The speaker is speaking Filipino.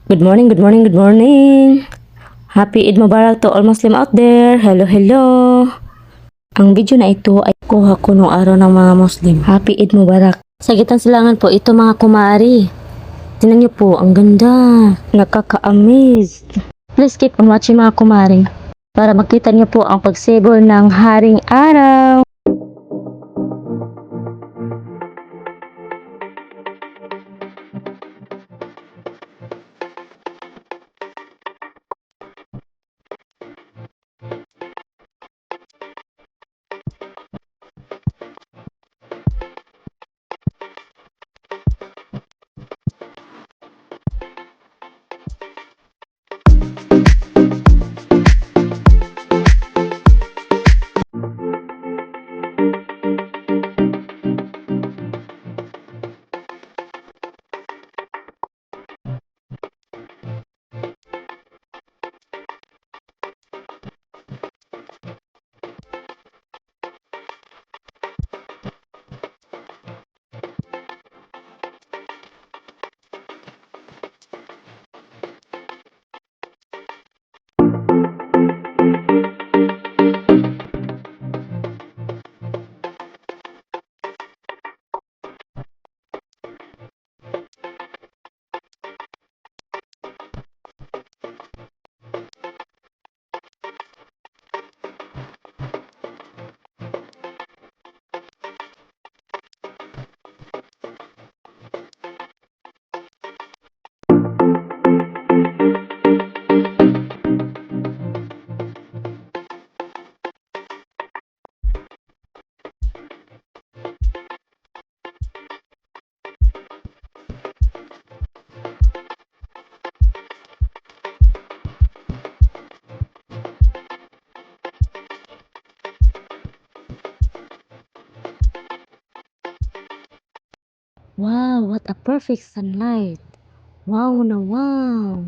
Good morning, good morning, good morning. Happy Eid Mubarak to all Muslim out there. Hello, hello. Ang video na ito ay kuha ko nung araw ng mga Muslim. Happy Eid Mubarak. Sa gitang silangan po, ito mga kumari. Tingnan niyo po, ang ganda. Nakaka-amaze. Please keep on watching mga kumari para makita niyo po ang pagsibol ng Haring Araw. Wow, what a perfect sunlight. Wow na wow.